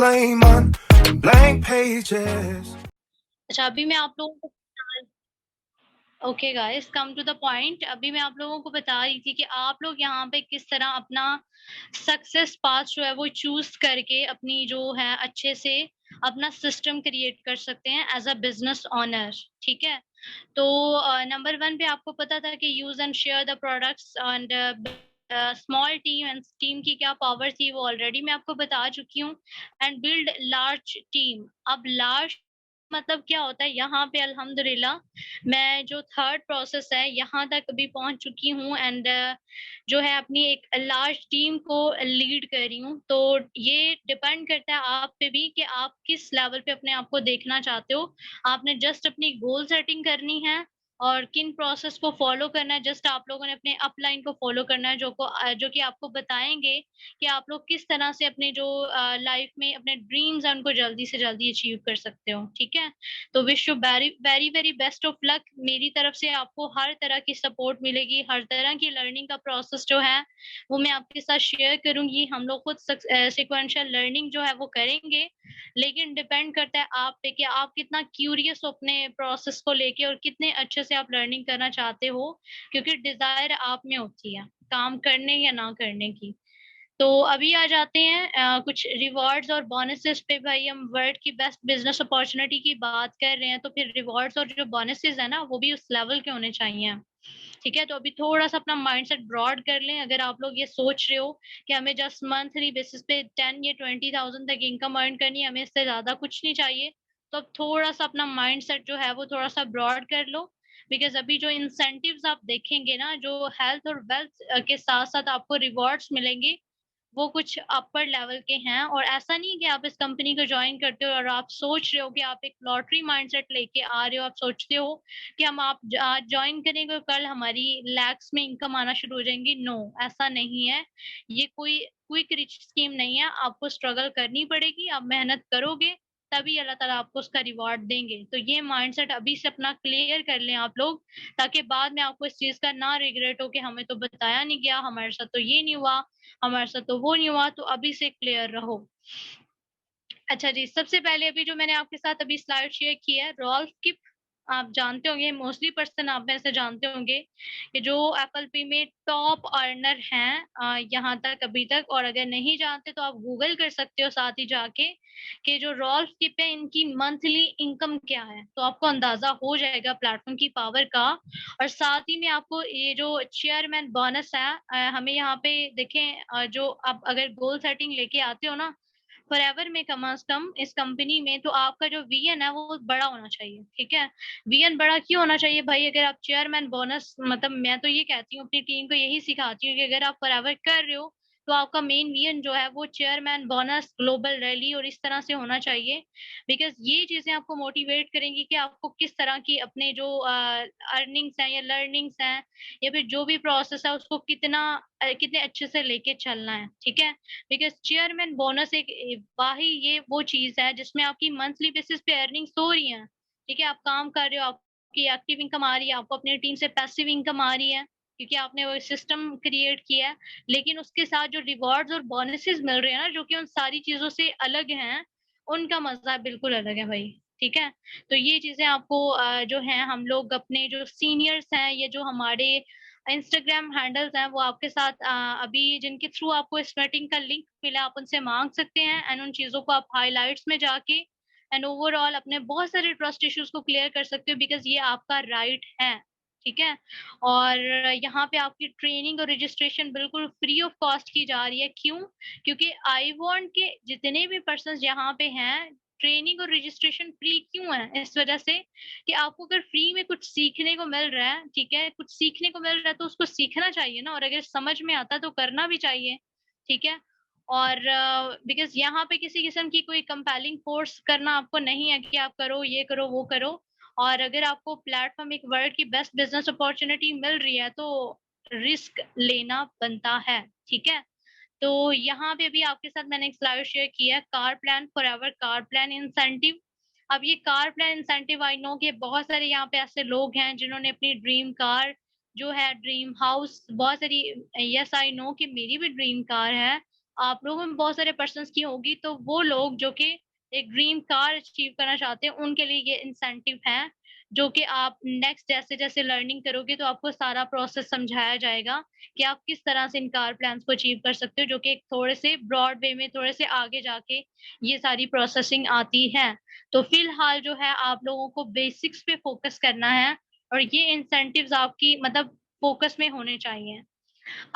blame on blank pages. अच्छा, अभी मैं आप लोगों को okay guys, come to the point. अभी मैं आप लोगों को बता रही थी कि आप लोग यहाँ पे किस तरह अपना सक्सेस पाथ जो है वो चूज करके अपनी जो है अच्छे से अपना सिस्टम क्रिएट कर सकते हैं एज अ बिजनेस ओनर। ठीक है, तो नंबर वन पे आपको पता था कि use and share the products and small team and team की क्या पावर थी वो ऑलरेडी मैं आपको बता चुकी हूँ। And build large team. अब लार्ज मतलब क्या होता है, यहाँ पे अल्हम्दुलिल्लाह मैं जो थर्ड प्रोसेस है यहाँ तक अभी पहुंच चुकी हूँ। एंड जो है अपनी एक लार्ज टीम को लीड कर रही हूँ। तो ये डिपेंड करता है आप पे भी कि आप किस लेवल पे अपने आप को देखना चाहते हो। आपने जस्ट अपनी गोल सेटिंग करनी है और किन प्रोसेस को फॉलो करना है। जस्ट आप लोगों ने अपने अपलाइन को फॉलो करना है जो कि आपको बताएंगे कि आप लोग किस तरह से अपने जो लाइफ में अपने ड्रीम्स हैं उनको जल्दी से जल्दी अचीव कर सकते हो। ठीक है, तो wish you very very very best of luck. मेरी तरफ से आपको हर तरह की सपोर्ट मिलेगी, हर तरह की लर्निंग का प्रोसेस जो है वो मैं आपके साथ शेयर करूंगी। हम लोग खुद सिक्वेंशियल लर्निंग जो है वो करेंगे, लेकिन डिपेंड करता है आप पे कि आप कितना क्यूरियस हो अपने प्रोसेस को लेके और कितने अच्छे से आप लर्निंग करना चाहते हो, क्योंकि डिजायर आप में होती है काम करने या ना करने की। तो अभी आ जाते हैं कुछ रिवॉर्ड्स और बोनसेस पे। भाई हम वर्ल्ड की बेस्ट बिजनेस अपॉर्चुनिटी की बात कर रहे हैं, तो फिर रिवॉर्ड्स और जो बोनसेस है ना वो भी उस लेवल के होने चाहिए। ठीक है, तो अभी थोड़ा सा अपना माइंडसेट ब्रॉड कर लें। अगर आप लोग ये सोच रहे हो कि हमें जस्ट मंथली बेसिस पे 10 या 20,000 तक इनकम अर्न करनी है, हमें इससे ज्यादा कुछ नहीं चाहिए, तो अब थोड़ा सा अपना माइंडसेट जो है वो थोड़ा सा ब्रॉड कर लो। बिकॉज अभी जो इंसेंटिव्स आप देखेंगे ना, जो हेल्थ और वेल्थ के साथ साथ आपको रिवॉर्ड्स मिलेंगे, वो कुछ अपर लेवल के हैं। और ऐसा नहीं कि आप इस कंपनी को ज्वाइन करते हो और आप सोच रहे हो कि आप एक लॉटरी माइंडसेट लेके आ रहे हो, आप सोचते हो कि हम आप आज ज्वाइन करेंगे और कल हमारी लैक्स में इनकम आना शुरू हो जाएंगी। नो, ऐसा नहीं है। ये कोई क्विक रिच स्कीम नहीं है। आपको स्ट्रगल करनी पड़ेगी, आप मेहनत करोगे तभी अल्लाह ताला आपको उसका रिवॉर्ड देंगे। तो ये माइंडसेट अभी से अपना क्लियर कर लें आप लोग, ताकि बाद में आपको इस चीज का ना रिग्रेट हो कि हमें तो बताया नहीं गया, हमारे साथ तो ये नहीं हुआ, हमारे साथ तो वो नहीं हुआ। तो अभी से क्लियर रहो। अच्छा जी, सबसे पहले अभी जो मैंने आपके साथ अभी स्लाइड शेयर की है, रॉल्फ किप आप जानते होंगे, मोस्टली पर्सन आप में से जानते होंगे कि जो एप्पल पे में टॉप अर्नर हैं यहाँ तक अभी तक। और अगर नहीं जानते तो आप गूगल कर सकते हो साथ ही जाके कि जो रॉल्फ किप है इनकी मंथली इनकम क्या है, तो आपको अंदाजा हो जाएगा प्लेटफॉर्म की पावर का। और साथ ही में आपको ये जो चेयरमैन बोनस है, हमें यहाँ पे देखें, जो आप अगर गोल सेटिंग लेके आते हो ना फॉरएवर में, कम से कम इस कंपनी में, तो आपका जो वीएन है वो बड़ा होना चाहिए। ठीक है, वीएन बड़ा क्यों होना चाहिए भाई? अगर आप चेयरमैन बोनस, मतलब मैं तो ये कहती हूँ अपनी टीम को यही सिखाती हूँ कि अगर आप फॉरएवर कर रहे हो तो आपका मेन वीएन जो है वो चेयरमैन बोनस, ग्लोबल रैली और इस तरह से होना चाहिए। बिकॉज ये चीजें आपको मोटिवेट करेंगी कि आपको किस तरह की अपने जो अर्निंग्स हैं या लर्निंग्स हैं या फिर जो भी प्रोसेस है उसको कितने अच्छे से लेके चलना है। ठीक है, बिकॉज चेयरमैन बोनस एक वाही ये वो चीज है जिसमें आपकी मंथली बेसिस पे अर्निंग्स हो रही हैं। ठीक है, आप काम कर रहे हो, आपकी एक्टिव इनकम आ रही है, आपको अपनी टीम से पैसिव इनकम आ रही है क्योंकि आपने वो सिस्टम क्रिएट किया है। लेकिन उसके साथ जो रिवॉर्ड्स और बोनसेस मिल रहे हैं ना, जो कि उन सारी चीजों से अलग हैं, उनका मजा बिल्कुल अलग है भाई। ठीक है, तो ये चीजें आपको जो है हम लोग अपने जो सीनियर्स हैं, ये जो हमारे इंस्टाग्राम हैंडल्स हैं, वो आपके साथ अभी जिनके थ्रू आपको इस मीटिंग का लिंक मिला, आप उनसे मांग सकते हैं। एंड उन चीजों को आप हाइलाइट्स में जाके एंड ओवरऑल अपने बहुत सारे ट्रस्ट इश्यूज को क्लियर कर सकते हो, बिकॉज ये आपका राइट है। ठीक है, और यहाँ पे आपकी ट्रेनिंग और रजिस्ट्रेशन बिल्कुल फ्री ऑफ कॉस्ट की जा रही है। क्यों? क्योंकि आई वॉन्ट के जितने भी पर्सन यहाँ पे हैं, ट्रेनिंग और रजिस्ट्रेशन फ्री क्यों है? इस वजह से कि आपको अगर फ्री में कुछ सीखने को मिल रहा है, ठीक है, कुछ सीखने को मिल रहा है तो उसको सीखना चाहिए ना, और अगर समझ में आता तो करना भी चाहिए। ठीक है, और बिकॉज यहाँ पे किसी किस्म की कोई कंपेलिंग फोर्स करना आपको नहीं है कि आप करो ये करो वो करो। और अगर आपको प्लेटफॉर्म एक वर्ल्ड की बेस्ट बिजनेस अपॉर्चुनिटी मिल रही है तो रिस्क लेना बनता है। ठीक है, तो यहाँ पे भी आपके साथ मैंने एक स्लाइड शेयर किया है, car plan forever, car plan incentive. अब ये car plan incentive, I know कि बहुत सारे यहाँ पे ऐसे लोग हैं जिन्होंने अपनी ड्रीम कार जो है, ड्रीम हाउस, बहुत सारी, यस आई नो कि मेरी भी ड्रीम कार है, आप लोगों में बहुत सारे पर्सन्स की होगी, तो वो लोग जो कि एक ड्रीम कार अचीव करना चाहते हैं, उनके लिए ये इंसेंटिव है, जो कि आप नेक्स्ट जैसे-जैसे लर्निंग करोगे तो आपको सारा प्रोसेस समझाया जाएगा कि आप किस तरह से इन कार प्लान्स को अचीव कर सकते हो, जो कि एक थोड़े से ब्रॉड वे में, थोड़े से आगे जाके ये सारी प्रोसेसिंग आती है। तो फिलहाल जो है आप लोगों को बेसिक्स पे फोकस करना है और ये इंसेंटिव्स आपकी मतलब फोकस में होने चाहिए।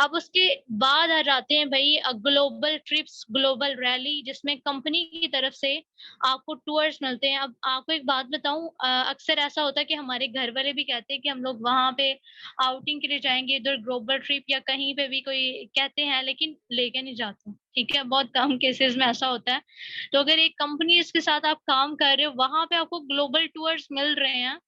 अब उसके बाद आ जाते हैं भई ग्लोबल ट्रिप्स, ग्लोबल रैली, जिसमें कंपनी की तरफ से आपको टूर्स मिलते हैं। अब आपको एक बात बताऊँ, अक्सर ऐसा होता है कि हमारे घर वाले भी कहते हैं कि हम लोग वहाँ पे आउटिंग के लिए जाएँगे, इधर ग्लोबल ट्रिप या कहीं पे भी कोई कहते हैं, लेकिन लेके नहीं जाते, ठीक है? बहुत कम केसेज़ में ऐसा होता है। तो अगर एक कंपनीज़ के साथ आप काम कर रहे हो, वहाँ पे आपको ग्लोबल टूर्स मिल रहे हैं,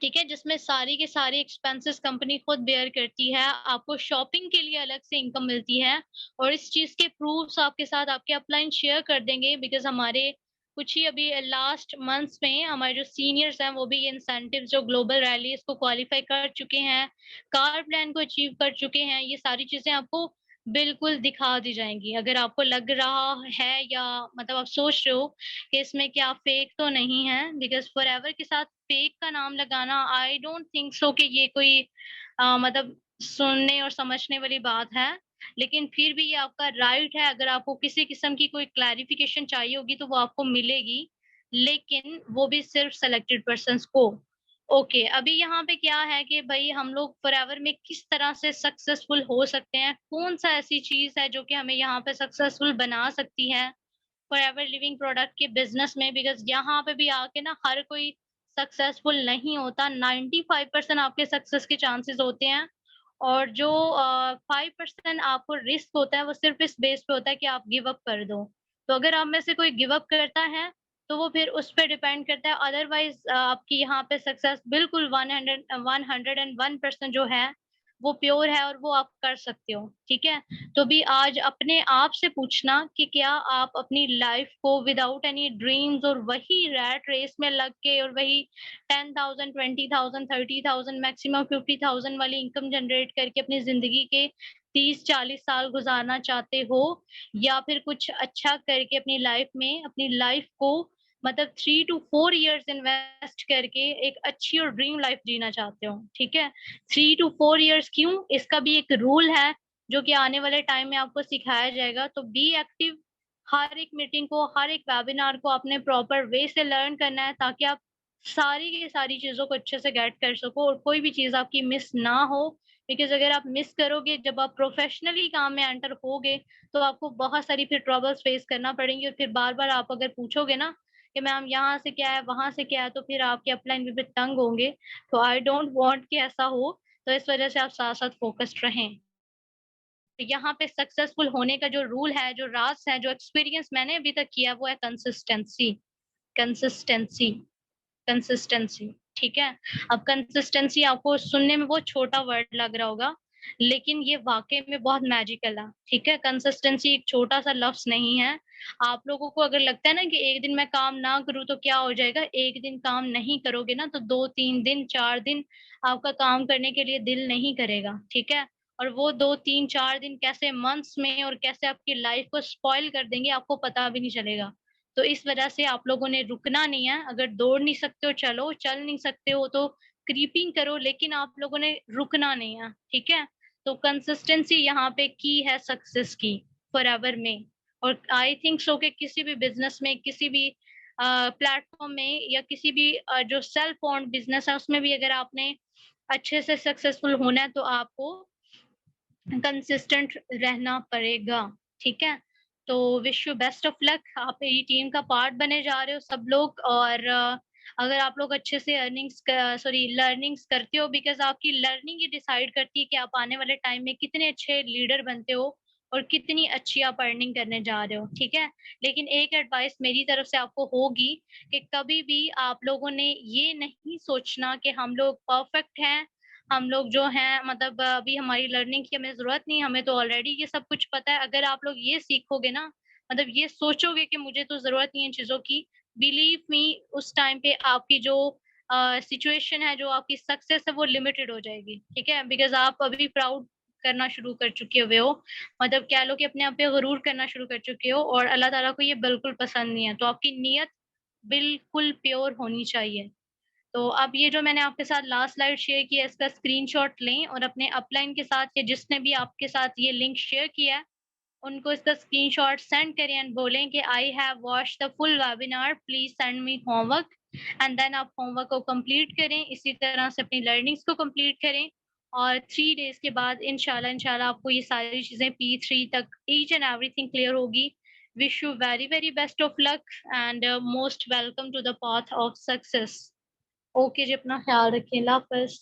ठीक है? जिसमें सारी के सारे एक्सपेंसेस कंपनी खुद बेयर करती है। आपको शॉपिंग के लिए अलग से इनकम मिलती है और इस चीज़ के प्रूफ्स आपके साथ आपके अपलाइन शेयर कर देंगे, बिकॉज़ हमारे कुछ ही अभी लास्ट मंथ्स में हमारे जो सीनियर्स हैं, वो भी ये इंसेंटिव्स जो ग्लोबल रैलीज़ को क्वालीफाई कर चुके हैं, कार प्लान को अचीव कर चुके हैं। ये सारी चीज़ें आपको बिल्कुल दिखा दी जाएँगी। अगर आपको लग रहा है या मतलब आप सोच रहे हो कि इसमें क्या फेक तो नहीं है, बिकॉज़ फॉरएवर के साथ फेक का नाम लगाना आई डोंट थिंक सो कि ये कोई मतलब सुनने और समझने वाली बात है। लेकिन फिर भी ये आपका राइट है, अगर आपको किसी किस्म की कोई क्लैरिफ़िकेशन चाहिए होगी तो वो आपको मिलेगी, लेकिन वो भी सिर्फ़ सेलेक्टेड पर्सन्स को। ओके, अभी यहाँ पे क्या है कि भई हम लोग फॉरएवर में किस तरह से सक्सेसफुल हो सकते हैं? कौन-सा ऐसी चीज़ है जो कि हमें यहाँ पे सक्सेसफुल बना सकती है? फॉरएवर लिविंग प्रोडक्ट के बिज़नेस में, बिकॉज़ यहाँ पे भी आके ना हर कोई सक्सेसफुल नहीं होता, 95% आपके सक्सेस के चांसेस होते हैं और जो 5% आपको रिस्क होता है, वो सिर्फ़ इस बेस पे होता है कि आप गिव अप कर दो। तो अगर आप में से कोई गिव अप करता है, तो वो फिर उस पे डिपेंड करता है, अदरवाइज़ आपकी यहाँ पे सक्सेस बिल्कुल 101% जो है, वो प्योर है और वो आप कर सकते हो, ठीक है? तो भी आज अपने आप से पूछना कि क्या आप अपनी लाइफ को विदाउट एनी ड्रीम्स और वही रैट रेस में लग के और वही 10,000 20,000 30,000 मैक्सिमम 50,000 वाली इनकम जनरेट करके अपनी जिंदगी के 30-40 साल गुजारना चाहते हो, या फिर कुछ अच्छा करके अपनी लाइफ में अपनी लाइफ को मतलब 3 टू 4 इयर्स इन्वेस्ट करके एक अच्छी और ड्रीम लाइफ जीना चाहते हो, ठीक है? 3 टू 4 इयर्स क्यों? इसका भी एक रूल है जो कि आने वाले टाइम में आपको सिखाया जाएगा। तो बी एक्टिव, हर एक मीटिंग को, हर एक वेबिनार को आपने प्रॉपर वे से लर्न करना है, ताकि आप सारी की सारी चीज़ों को अच्छे से गेट कर सको और कोई भी चीज़ आपकी मिस ना हो। बिकॉज़ अगर आप मिस करोगे, जब आप प्रोफ़ेशनली काम में एंटर होगे, तो आपको बहुत सारी फिर ट्रबल्स फेस करना पड़ेंगी और फिर बार-बार आप अगर पूछोगे ना कि मैम यहाँ से क्या है, वहाँ से क्या है, तो फिर आपके अपलाइन भी फिर तंग होंगे। तो आई डोंट वांट कि ऐसा हो, तो इस वज़ह से आप साथ-साथ फ़ोकस्ड रहें। यहाँ पे सक्सेसफुल होने का जो रूल है, जो राज़ है, जो एक्सपीरियंस मैंने अभी तक किया, वो है कंसिस्टेंसी, कंसिस्टेंसी, कंसिस्टेंसी, ठीक है? अब कंसिस्टेंसी आपको सुनने में बहुत छोटा वर्ड लग रहा होगा, लेकिन ये वाक़ई में बहुत मैजिकल है, ठीक है? कंसिस्टेंसी एक छोटा-सा लफ्ज़ नहीं है। आप लोगों को अगर लगता है ना कि एक दिन मैं काम ना करूँ तो क्या हो जाएगा? एक दिन काम नहीं करोगे ना, तो 2-3 दिन, 4 दिन आपका काम करने के लिए दिल नहीं करेगा, ठीक है? और वो 2-3-4 दिन कैसे मंथ्स में और कैसे आपकी लाइफ़ को स्पॉइल कर देंगे, आपको पता भी नहीं चलेगा। तो इस वजह से आप लोगों ने रुकना नहीं है, अगर दौड़ नहीं सकते हो चलो, चल नहीं सकते हो तो क्रीपिंग करो, लेकिन आप लोगों ने रुकना नहीं है, ठीक है? तो कंसिस्टेंसी यहाँ पे की है सक्सेस की, फॉरएवर में। और आई थिंक सो कि किसी भी बिज़नेस में, किसी भी प्लेटफ़ॉर्म में या किसी भी जो सेल्फ ओन्ड बिज़नेस है, उसमें भी अगर आपने अच्छे से सक्सेसफुल होना है, तो आपको कंसिस्टेंट रहना पड़ेगा, ठीक है? तो wish you best of luck, आप मेरी टीम का पार्ट बने जा रहे हो सब लोग, और अगर आप लोग अच्छे से लर्निंग्स करते हो, बिकॉज़ आपकी लर्निंग ही डिसाइड करती है कि आप आने वाले टाइम में कितने अच्छे लीडर बनते हो और कितनी अच्छी आप अर्निंग करने जा रहे हो, ठीक है? लेकिन एक एडवाइस मेरी तरफ से आपको होगी कि कभी भी आप लोगों ने ये नहीं सोचना कि हम लोग परफेक्ट हैं, हम लोग जो हैं मतलब अभी हमारी लर्निंग की हमें ज़रूरत नहीं, हमें तो ऑलरेडी ये सब कुछ पता है। अगर आप लोग ये सीखोगे ना, मतलब ये सोचोगे कि मुझे तो ज़रूरत नहीं है इन चीज़ों की, बिलीव मी उस टाइम पे आपकी जो सिचुएशन है, जो आपकी सक्सेस है, वो लिमिटेड हो जाएगी, ठीक है? बिकॉज़ आप अभी प्राउड करना शुरू कर चुके हुए हो, मतलब कह लो कि अपने आप पे गुरूर करना शुरू कर चुके हो और अल्लाह ताला को ये बिल्कुल पसंद नहीं है। तो आपकी नीयत बिल्कुल प्योर होनी चाहिए। तो अब ये जो मैंने आपके साथ लास्ट स्लाइड शेयर की है, इसका स्क्रीनशॉट लें और अपने अपलाइन के साथ या जिसने भी आपके साथ ये लिंक शेयर किया है, उनको इसका स्क्रीनशॉट सेंड करें एंड बोलें कि I have watched the full webinar, please send me homework. And then आप होमवर्क को कंप्लीट करें, इसी तरह से अपनी लर्निंग्स को कंप्लीट करें और 3 डेज के बाद इंशाल्लाह आपको ये सारी चीज़ें P3 तक ईच एंड एवरीथिंग क्लियर होगी। Wish you very very best of luck and most welcome to the path of success. Okay जी, अपना ख्याल रखिए। अल्लाह हाफ़िज़।